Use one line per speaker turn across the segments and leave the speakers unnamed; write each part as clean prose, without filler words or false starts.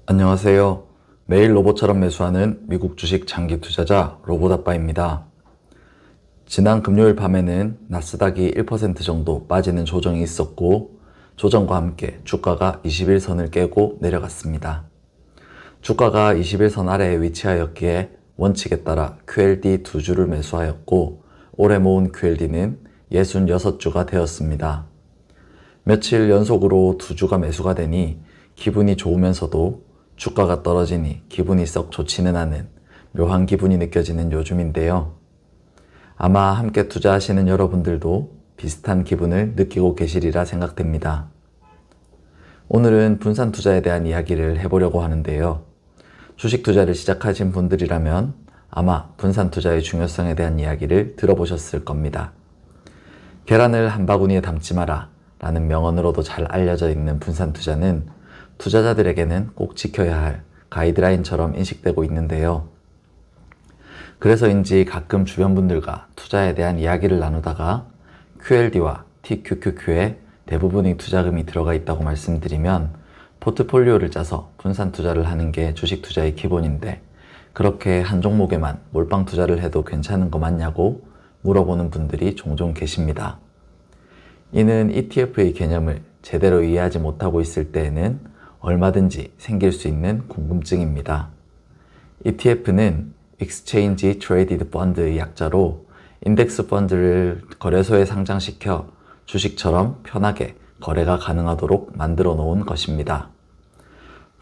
안녕하세요. 매일 로봇처럼 매수하는 미국 주식 장기 투자자 로봇아빠입니다. 지난 금요일 밤에는 나스닥이 1% 정도 빠지는 조정이 있었고, 조정과 함께 주가가 21선을 깨고 내려갔습니다. 주가가 21선 아래에 위치하였기에 원칙에 따라 QLD 2주를 매수하였고, 올해 모은 QLD는 66주가 되었습니다. 며칠 연속으로 2주가 매수가 되니 기분이 좋으면서도 주가가 떨어지니 기분이 썩 좋지는 않은 묘한 기분이 느껴지는 요즘인데요. 아마 함께 투자하시는 여러분들도 비슷한 기분을 느끼고 계시리라 생각됩니다. 오늘은 분산 투자에 대한 이야기를 해보려고 하는데요. 주식 투자를 시작하신 분들이라면 아마 분산 투자의 중요성에 대한 이야기를 들어보셨을 겁니다. 계란을 한 바구니에 담지 마라 라는 명언으로도 잘 알려져 있는 분산 투자는 투자자들에게는 꼭 지켜야 할 가이드라인처럼 인식되고 있는데요. 그래서인지 가끔 주변 분들과 투자에 대한 이야기를 나누다가 QLD와 TQQQ에 대부분의 투자금이 들어가 있다고 말씀드리면 포트폴리오를 짜서 분산 투자를 하는 게 주식 투자의 기본인데 그렇게 한 종목에만 몰빵 투자를 해도 괜찮은 거 맞냐고 물어보는 분들이 종종 계십니다. 이는 ETF의 개념을 제대로 이해하지 못하고 있을 때에는 얼마든지 생길 수 있는 궁금증입니다. ETF는 Exchange Traded Fund의 약자로 인덱스 펀드를 거래소에 상장시켜 주식처럼 편하게 거래가 가능하도록 만들어 놓은 것입니다.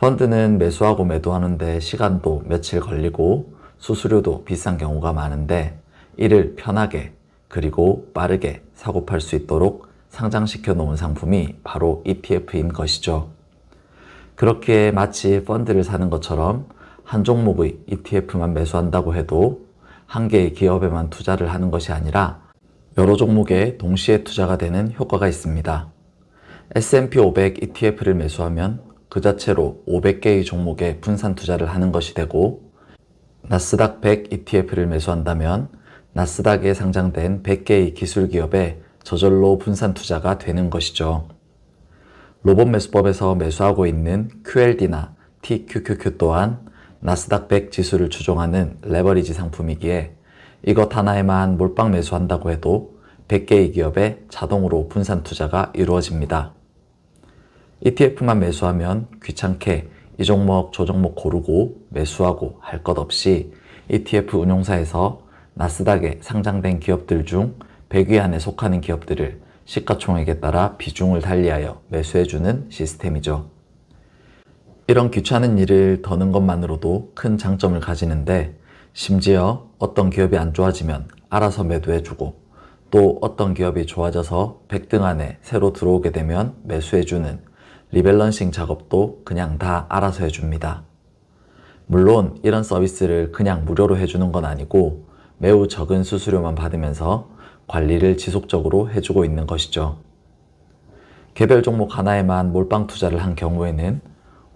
펀드는 매수하고 매도하는데 시간도 며칠 걸리고 수수료도 비싼 경우가 많은데 이를 편하게 그리고 빠르게 사고 팔 수 있도록 상장시켜 놓은 상품이 바로 ETF인 것이죠. 그렇기에 마치 펀드를 사는 것처럼 한 종목의 ETF만 매수한다고 해도 한 개의 기업에만 투자를 하는 것이 아니라 여러 종목에 동시에 투자가 되는 효과가 있습니다. S&P 500 ETF를 매수하면 그 자체로 500개의 종목에 분산 투자를 하는 것이 되고, 나스닥 100 ETF를 매수한다면 나스닥에 상장된 100개의 기술 기업에 저절로 분산 투자가 되는 것이죠. 로봇 매수법에서 매수하고 있는 QLD나 TQQQ 또한 나스닥 100 지수를 추종하는 레버리지 상품이기에 이것 하나에만 몰빵 매수한다고 해도 100개의 기업에 자동으로 분산 투자가 이루어집니다. ETF만 매수하면 귀찮게 이 종목 저 종목 고르고 매수하고 할 것 없이 ETF 운용사에서 나스닥에 상장된 기업들 중 100위 안에 속하는 기업들을 시가총액에 따라 비중을 달리하여 매수해주는 시스템이죠. 이런 귀찮은 일을 더는 것만으로도 큰 장점을 가지는데, 심지어 어떤 기업이 안 좋아지면 알아서 매도해주고 또 어떤 기업이 좋아져서 100등 안에 새로 들어오게 되면 매수해주는 리밸런싱 작업도 그냥 다 알아서 해줍니다. 물론 이런 서비스를 그냥 무료로 해주는 건 아니고 매우 적은 수수료만 받으면서 관리를 지속적으로 해주고 있는 것이죠. 개별 종목 하나에만 몰빵 투자를 한 경우에는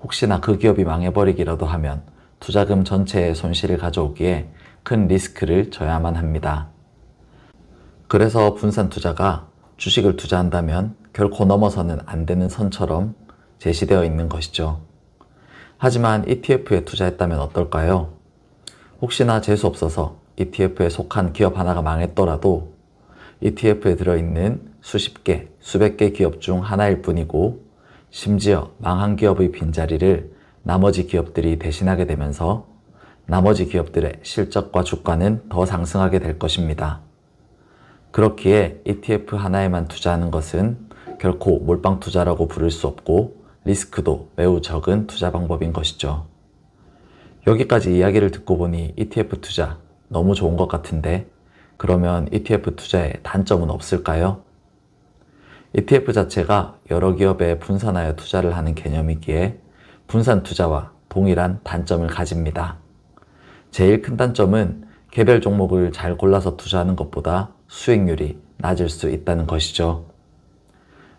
혹시나 그 기업이 망해버리기라도 하면 투자금 전체에 손실을 가져오기에 큰 리스크를 져야만 합니다. 그래서 분산 투자가 주식을 투자한다면 결코 넘어서는 안 되는 선처럼 제시되어 있는 것이죠. 하지만 ETF에 투자했다면 어떨까요? 혹시나 재수없어서 ETF에 속한 기업 하나가 망했더라도 ETF에 들어있는 수십 개, 수백 개 기업 중 하나일 뿐이고, 심지어 망한 기업의 빈자리를 나머지 기업들이 대신하게 되면서 나머지 기업들의 실적과 주가는 더 상승하게 될 것입니다. 그렇기에 ETF 하나에만 투자하는 것은 결코 몰빵 투자라고 부를 수 없고 리스크도 매우 적은 투자 방법인 것이죠. 여기까지 이야기를 듣고 보니 ETF 투자 너무 좋은 것 같은데, 그러면 ETF 투자에 단점은 없을까요? ETF 자체가 여러 기업에 분산하여 투자를 하는 개념이기에 분산 투자와 동일한 단점을 가집니다. 제일 큰 단점은 개별 종목을 잘 골라서 투자하는 것보다 수익률이 낮을 수 있다는 것이죠.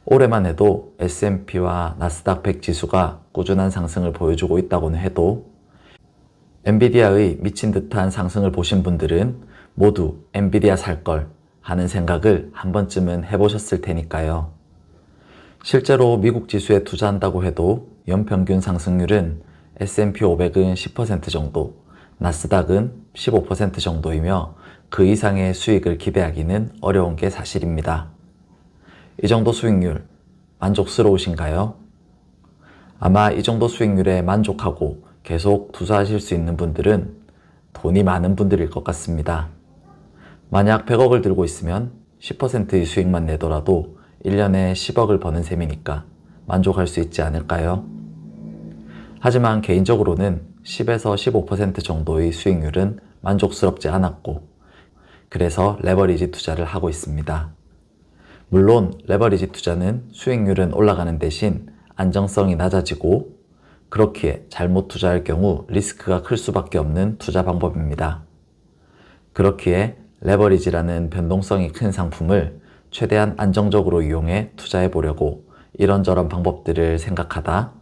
올해만 해도 S&P와 나스닥 100 지수가 꾸준한 상승을 보여주고 있다고는 해도 엔비디아의 미친 듯한 상승을 보신 분들은 모두 엔비디아 살 걸 하는 생각을 한 번쯤은 해보셨을 테니까요. 실제로 미국 지수에 투자한다고 해도 연평균 상승률은 S&P 500은 10% 정도, 나스닥은 15% 정도이며 그 이상의 수익을 기대하기는 어려운 게 사실입니다. 이 정도 수익률 만족스러우신가요? 아마 이 정도 수익률에 만족하고 계속 투자하실 수 있는 분들은 돈이 많은 분들일 것 같습니다. 만약 100억을 들고 있으면 10%의 수익만 내더라도 1년에 10억을 버는 셈이니까 만족할 수 있지 않을까요? 하지만 개인적으로는 10에서 15% 정도의 수익률은 만족스럽지 않았고, 그래서 레버리지 투자를 하고 있습니다. 물론 레버리지 투자는 수익률은 올라가는 대신 안정성이 낮아지고, 그렇기에 잘못 투자할 경우 리스크가 클 수밖에 없는 투자 방법입니다. 그렇기에 레버리지라는 변동성이 큰 상품을 최대한 안정적으로 이용해 투자해 보려고 이런저런 방법들을 생각하다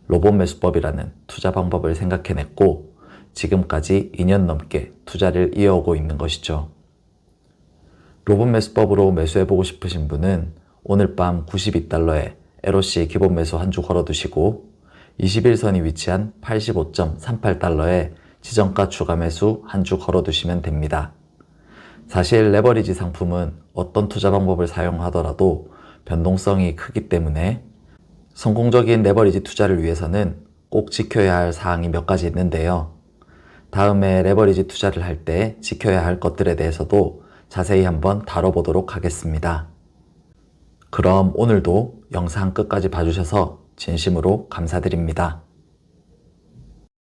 로봇 매수법이라는 투자 방법을 생각해냈고, 지금까지 2년 넘게 투자를 이어오고 있는 것이죠. 로봇 매수법으로 매수해보고 싶으신 분은 오늘 밤 92달러에 LOC 기본 매수 한 주 걸어두시고 21선이 위치한 85.38달러에 지정가 추가 매수 한 주 걸어두시면 됩니다. 사실 레버리지 상품은 어떤 투자 방법을 사용하더라도 변동성이 크기 때문에 성공적인 레버리지 투자를 위해서는 꼭 지켜야 할 사항이 몇 가지 있는데요. 다음에 레버리지 투자를 할 때 지켜야 할 것들에 대해서도 자세히 한번 다뤄보도록 하겠습니다. 그럼 오늘도 영상 끝까지 봐주셔서 진심으로 감사드립니다.